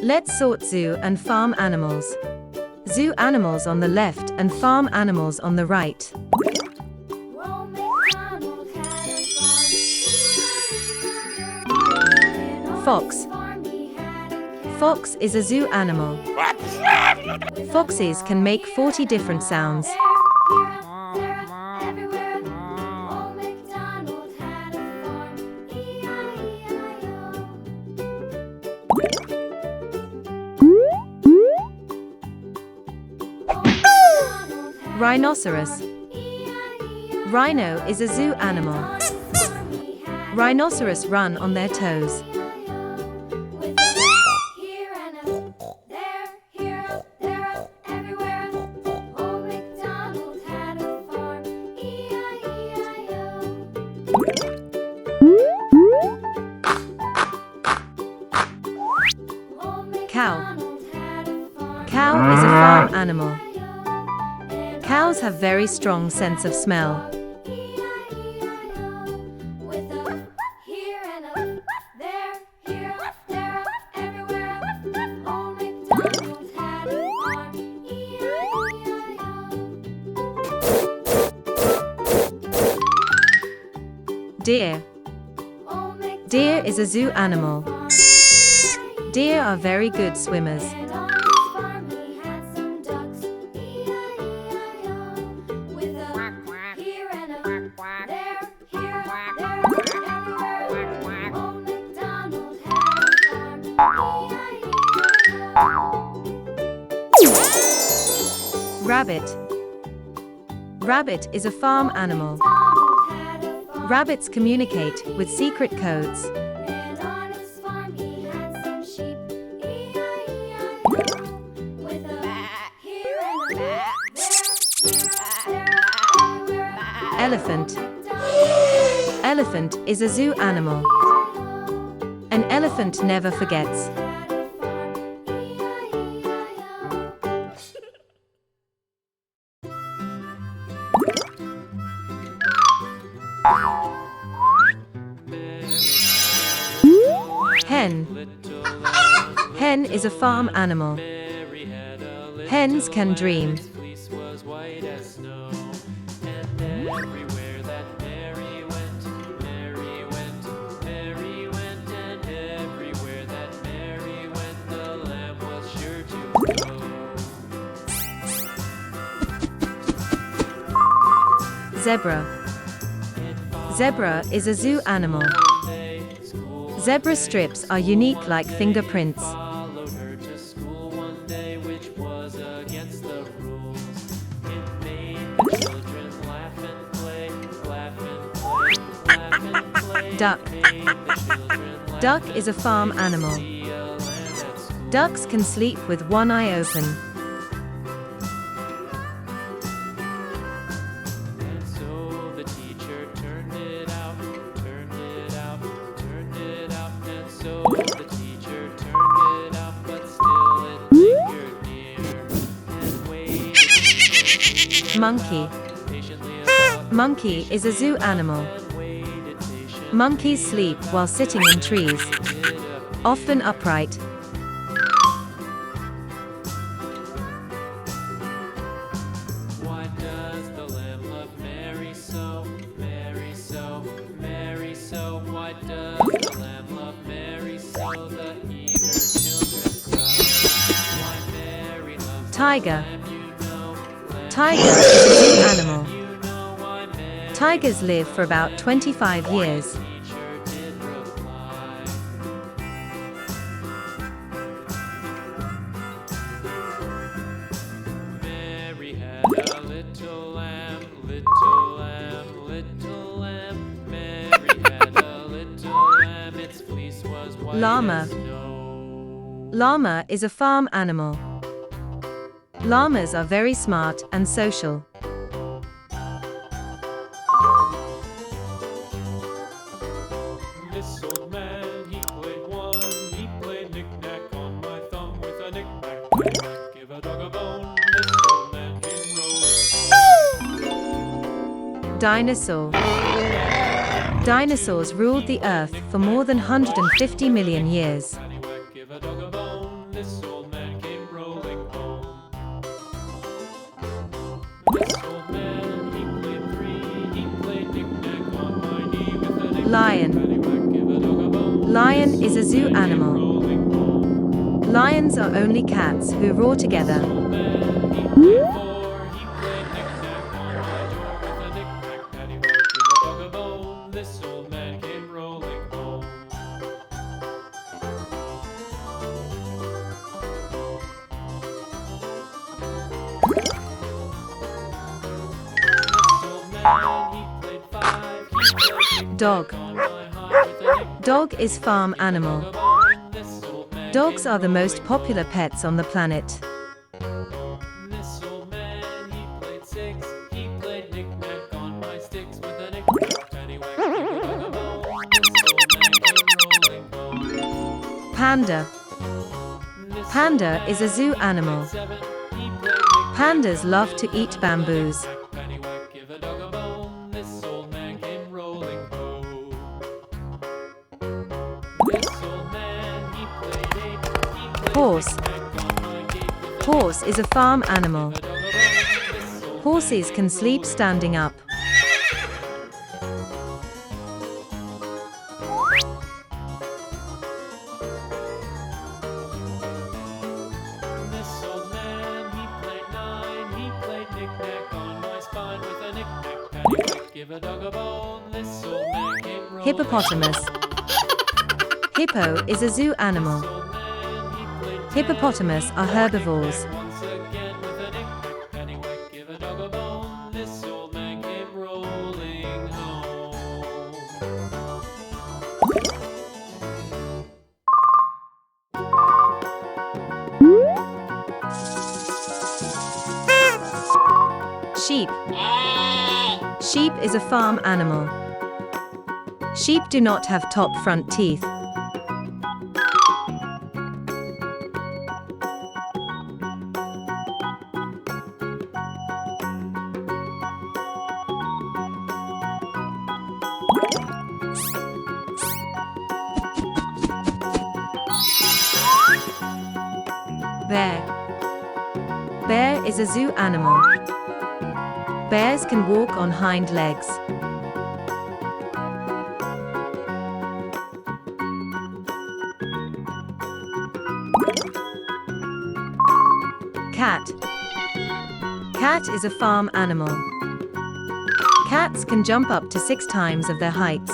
Let's sort zoo and farm animals. Zoo animals on the left and farm animals on the right. Fox. Fox is a zoo animal. Foxes can make 40 different sounds. Rhinoceros. Rhino is a zoo animal. Rhinoceros run on their toes. Cow. Cow is a farm animal. Cows have very strong sense of smell. Deer. Deer is a zoo animal. Deer are very good swimmers. Rabbit. Rabbit is a farm animal. Rabbits communicate with secret codes. Elephant. Elephant is a zoo animal. An elephant never forgets. Hen. Hen is a farm animal. Hens can dream. Zebra. Zebra is a zoo animal. Zebra strips are unique like fingerprints. Duck. Duck is a farm animal. Ducks can sleep with one eye open. Monkey. Monkey is a zoo animal. Monkeys sleep while sitting in trees, often upright. Why does the lamb love Mary so? Mary so, Mary so. Why does the lamb love Mary so? The eager children cry. Why Mary loves Tiger. the lamb, you know. Tiger is a zoo animal. Tigers live for about 25 years. Mary had a little lamb, little lamb, little lamb. Mary had a little lamb, its fleece was white Llama. as snow. Llama is a farm animal. Llamas are very smart and social. This old man, he played knick-knack on my thumb with a knick-knack. Give a dog a bone, this old man came rolling. Dinosaur. Dinosaurs ruled the earth for more than 150 million years. Give a dog a bone, This old man came rolling home. This old man, he played three. He played knick-knack on my knee with a knick-knack, Lion. paddywhack, give a dog a bone. Lion This is a old zoo man came animal. rolling home. Lions are only cats who roar together. Old man, he played four. He played knick-knack on my door with a knick-knack, paddywhack, give a dog a bone. This old man came rolling home. Dog. Dog is farm animal. Dogs are the most popular pets on the planet. This old man, he played six. He played knick-knack on my sticks with a knick-knack, paddywhack, give a dog a bone. This old man came rolling home. Panda. This Panda is a zoo animal. seven. He played knick-knack Pandas love to eat bamboos. paddywhack, give a dog a bone. This old man came rolling home. This old man, he played eight. He played Horse. knick-knack on my gate with a Horse is a farm animal. dog a bone. This old Horses can sleep standing up. This old man, he played nine. He played knick-knack on my spine with a knick-knack, paddywhack, give a dog a bone. This old man came rolling. Hippopotamus. Hippo is a zoo animal. Old man, he played Hippopotamus are herbivores. once again with a knick-knack, paddywhack, give a dog a bone. This old man came rolling home. Sheep. Sheep is a farm animal. Sheep do not have top front teeth. Bear. Bear is a zoo animal. Bears can walk on hind legs. Cat. Cat is a farm animal. Cats can jump up to 6 times of their heights.